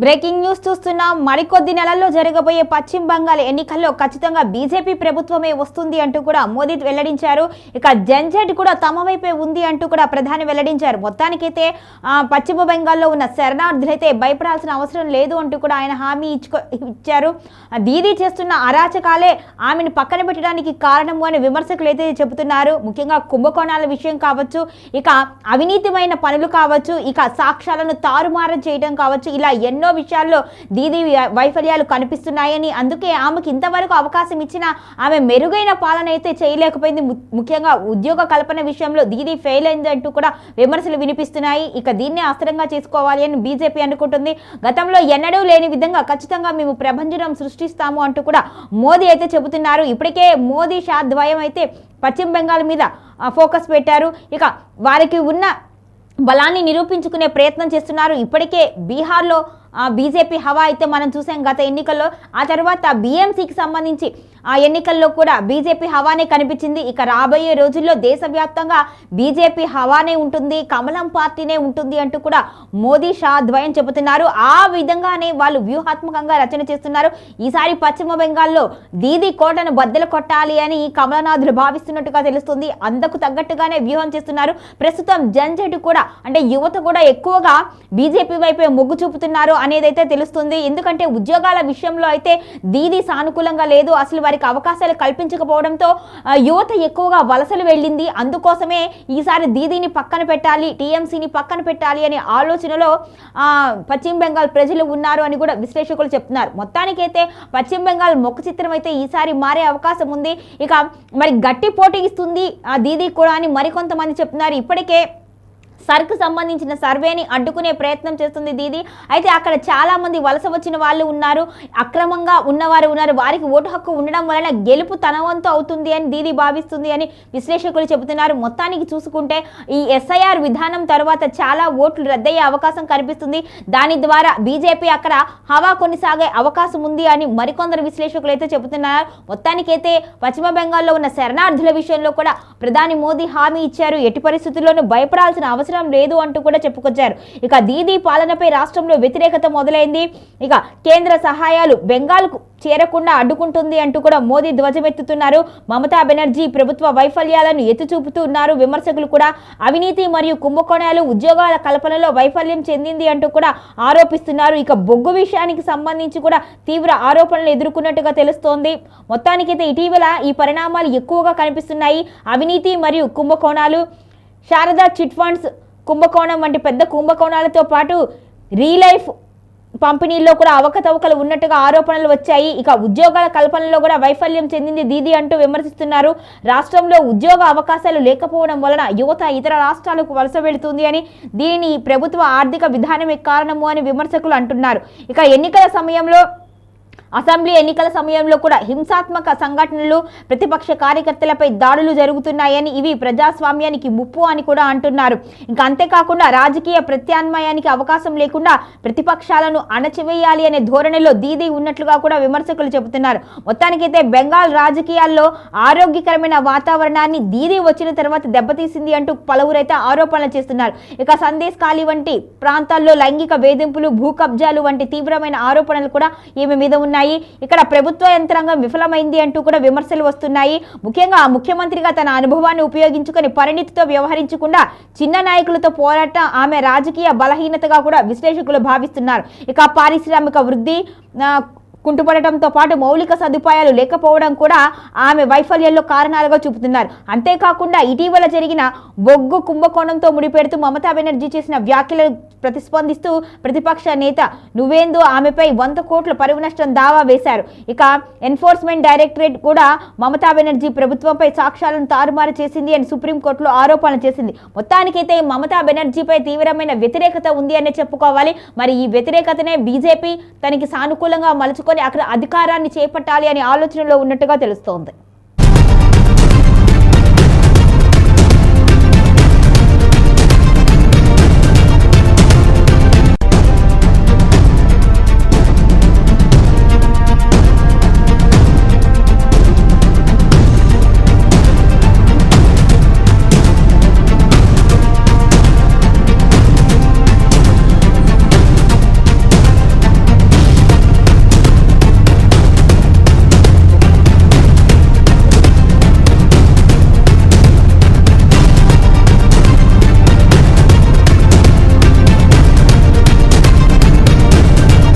Breaking news చూస్తున్నాం. మరికొద్ది నెలల్లో జరగబోయే పశ్చిమ బంగాల్ ఎన్నికల్లో ఖచ్చితంగా బీజేపీ ప్రభుత్వమే వస్తుంది అంటూ కూడా మోదీ వెల్లడించారు. ఇక జంజట్ కూడా తమ వైపే ఉంది అంటూ కూడా ప్రధాని వెల్లడించారు. మొత్తానికైతే పశ్చిమ బెంగాల్లో ఉన్న శరణార్థులైతే భయపడాల్సిన అవసరం లేదు అంటూ కూడా ఆయన హామీ ఇచ్చారు. దీదీ చేస్తున్న అరాచకాలే ఆమెను పక్కన పెట్టడానికి కారణము అని విమర్శకులు అయితే చెబుతున్నారు. ముఖ్యంగా కుంభకోణాల విషయం కావచ్చు, ఇక అవినీతిమైన పనులు కావచ్చు, ఇక సాక్ష్యాలను తారుమారు చేయడం కావచ్చు, ఇలా ఎన్నో విషయాల్లో దీదీ వైఫల్యాలు కనిపిస్తున్నాయని, అందుకే ఆమెకి ఇంతవరకు అవకాశం ఇచ్చినా ఆమె మెరుగైన పాలన అయితే చేయలేకపోయింది. ముఖ్యంగా ఉద్యోగ కల్పన విషయంలో దీదీ ఫెయిల్ అయిందంటూ కూడా విమర్శలు వినిపిస్తున్నాయి. ఇక దీన్నే అస్త్రంగా చేసుకోవాలి అని బీజేపీ అనుకుంటుంది. గతంలో ఎన్నడూ లేని విధంగా ఖచ్చితంగా మేము ప్రభంజనం సృష్టిస్తాము అంటూ కూడా మోదీ అయితే చెబుతున్నారు. ఇప్పటికే మోదీ షా ద్వయం అయితే పశ్చిమ బెంగాల్ మీద ఫోకస్ పెట్టారు. ఇక వారికి ఉన్న బలాన్ని నిరూపించుకునే ప్రయత్నం చేస్తున్నారు. ఇప్పటికే బీహార్లో బీజేపీ హవా అయితే మనం చూసాం గత ఎన్నికల్లో. ఆ తర్వాత బీఎంసీకి సంబంధించి ఆ ఎన్నికల్లో కూడా బీజేపీ హవానే కనిపించింది. ఇక రాబోయే రోజుల్లో దేశవ్యాప్తంగా బీజేపీ హవానే ఉంటుంది, కమలం పార్టీనే ఉంటుంది అంటూ కూడా మోదీ షా ద్వయం చెబుతున్నారు. ఆ విధంగానే వాళ్ళు వ్యూహాత్మకంగా రచన చేస్తున్నారు. ఈసారి పశ్చిమ బెంగాల్లో దీదీ కోటను బద్దలు కొట్టాలి అని కమలనాథులు భావిస్తున్నట్టుగా తెలుస్తుంది. అందుకు తగ్గట్టుగానే వ్యూహం చేస్తున్నారు. ప్రస్తుతం జంజట్ కూడా అంటే యువత కూడా ఎక్కువగా బీజేపీ వైపే మొగ్గు చూపుతున్నారు అనేదైతే తెలుస్తుంది. ఎందుకంటే ఉద్యోగాల విషయంలో అయితే దీదీ సానుకూలంగా లేదు. అసలు వారికి అవకాశాలు కల్పించకపోవడంతో యువత ఎక్కువగా వలసలు వెళ్ళింది. అందుకోసమే ఈసారి దీదీని పక్కన పెట్టాలి, టీఎంసీని పక్కన పెట్టాలి అనే ఆలోచనలో పశ్చిమ బెంగాల్ ప్రజలు ఉన్నారు అని కూడా విశ్లేషకులు చెప్తున్నారు. మొత్తానికైతే పశ్చిమ బెంగాల్ మొక్క చిత్రం అయితే ఈసారి మారే అవకాశం ఉంది. ఇక మరి గట్టి పోటీ ఇస్తుంది దీదీ కూడా అని మరికొంతమంది చెప్తున్నారు. ఇప్పటికే సర్కు సంబంధించిన సర్వేని అడ్డుకునే ప్రయత్నం చేస్తుంది దీదీ. అయితే అక్కడ చాలా మంది వలస వచ్చిన వాళ్ళు ఉన్నారు, అక్రమంగా ఉన్నవారు ఉన్నారు. వారికి ఓటు హక్కు ఉండడం వలన గెలుపు తన వంతు అవుతుంది అని దీదీ భావిస్తుంది అని విశ్లేషకులు చెబుతున్నారు. మొత్తానికి చూసుకుంటే ఈ ఎస్ఐఆర్ విధానం తర్వాత చాలా ఓట్లు రద్దయ్యే అవకాశం కనిపిస్తుంది. దాని ద్వారా బీజేపీ అక్కడ హవా కొనసాగే అవకాశం ఉంది అని మరికొందరు విశ్లేషకులు అయితే చెబుతున్నారు. మొత్తానికైతే పశ్చిమ బెంగాల్లో ఉన్న శరణార్థుల విషయంలో కూడా ప్రధాని మోదీ హామీ ఇచ్చారు. ఎట్టి పరిస్థితుల్లోనూ భయపడాల్సిన అవసరం లేదు అంటూ కూడా చెప్పుకొచ్చారు. ఇక దీదీ పాలనపై రాష్ట్రంలో వ్యతిరేకత మొదలైంది. ఇక కేంద్ర సహాయాలు బెంగాల్కు చేరకుండా అడ్డుకుంటుంది అంటూ కూడా మోదీ ధ్వజమెత్తుతున్నారు. మమతా బెనర్జీ ప్రభుత్వ వైఫల్యాలను ఎత్తిచూపుతున్నారు. విమర్శకులు కూడా అవినీతి మరియు కుంభకోణాలు ఉద్యోగాల కల్పనలో వైఫల్యం చెందింది అంటూ కూడా ఆరోపిస్తున్నారు. ఇక బొగ్గు విషయానికి సంబంధించి కూడా తీవ్ర ఆరోపణలు ఎదుర్కొన్నట్టుగా తెలుస్తోంది. మొత్తానికైతే ఇటీవల ఈ పరిణామాలు ఎక్కువగా కనిపిస్తున్నాయి. అవినీతి మరియు కుంభకోణాలు, శారదా చిట్ ఫండ్స్ కుంభకోణం వంటి పెద్ద కుంభకోణాలతో పాటు రీలైఫ్ పంపిణీల్లో కూడా అవకతవకలు ఉన్నట్టుగా ఆరోపణలు వచ్చాయి. ఇక ఉద్యోగాల కల్పనలో కూడా వైఫల్యం చెందింది దీదీ అంటూ విమర్శిస్తున్నారు. రాష్ట్రంలో ఉద్యోగ అవకాశాలు లేకపోవడం వలన యువత ఇతర రాష్ట్రాలకు వలస వెళుతుంది అని, దీనిని ప్రభుత్వ ఆర్థిక విధానమే కారణము అని విమర్శకులు అంటున్నారు. ఇక అసెంబ్లీ ఎన్నికల సమయంలో కూడా హింసాత్మక సంఘటనలు, ప్రతిపక్ష కార్యకర్తలపై దాడులు జరుగుతున్నాయని, ఇవి ప్రజాస్వామ్యానికి ముప్పు అని కూడా అంటున్నారు. ఇంకా అంతేకాకుండా రాజకీయ ప్రత్యామ్నాయానికి అవకాశం లేకుండా ప్రతిపక్షాలను అణచివేయాలి అనే ధోరణిలో దీదీ ఉన్నట్లుగా కూడా విమర్శకులు చెబుతున్నారు. మొత్తానికైతే బెంగాల్ రాజకీయాల్లో ఆరోగ్యకరమైన వాతావరణాన్ని దీదీ వచ్చిన తర్వాత దెబ్బతీసింది అంటూ పలువురైతే ఆరోపణలు చేస్తున్నారు. ఇక సందేశ్ ఖాళీ వంటి ప్రాంతాల్లో లైంగిక వేధింపులు, భూ కబ్జాలు వంటి తీవ్రమైన ఆరోపణలు కూడా ఈమె మీద ఉన్నాయి. ఇక్కడ ప్రభుత్వ యంత్రాంగం విఫలమైంది అంటూ కూడా విమర్శలు వస్తున్నాయి. ముఖ్యంగా ముఖ్యమంత్రిగా తన అనుభవాన్ని ఉపయోగించుకొని పరిణితితో వ్యవహరించకుండా చిన్న నాయకులతో పోరాటం ఆమె రాజకీయ బలహీనతగా కూడా విశ్లేషకులు భావిస్తున్నారు. ఇక పారిశ్రామిక వృద్ధి కుంటుపడటంతో పాటు మౌలిక సదుపాయాలు లేకపోవడం కూడా ఆమె వైఫల్యంలో కారణాలుగా చూపుతున్నారు. అంతేకాకుండా ఇటీవల జరిగిన బొగ్గు కుంభకోణంతో ముడిపెడుతూ మమతా బెనర్జీ చేసిన వ్యాఖ్యలను ప్రతిస్పందిస్తూ ప్రతిపక్ష నేత నువేందు ఆమెపై 100 కోట్ల పరువు నష్టం దావా వేశారు. ఇక ఎన్ఫోర్స్మెంట్ డైరెక్టరేట్ కూడా మమతా బెనర్జీ ప్రభుత్వంపై సాక్ష్యాలను తారుమారు చేసింది అని సుప్రీంకోర్టులో ఆరోపణలు చేసింది. మొత్తానికైతే మమతా బెనర్జీపై తీవ్రమైన వ్యతిరేకత ఉంది అనే చెప్పుకోవాలి. మరి ఈ వ్యతిరేకతనే బీజేపీ తనకి సానుకూలంగా మలుచుకొని అక్కడ అధికారాన్ని చేపట్టాలి అనే ఆలోచనలో ఉన్నట్టుగా తెలుస్తోంది.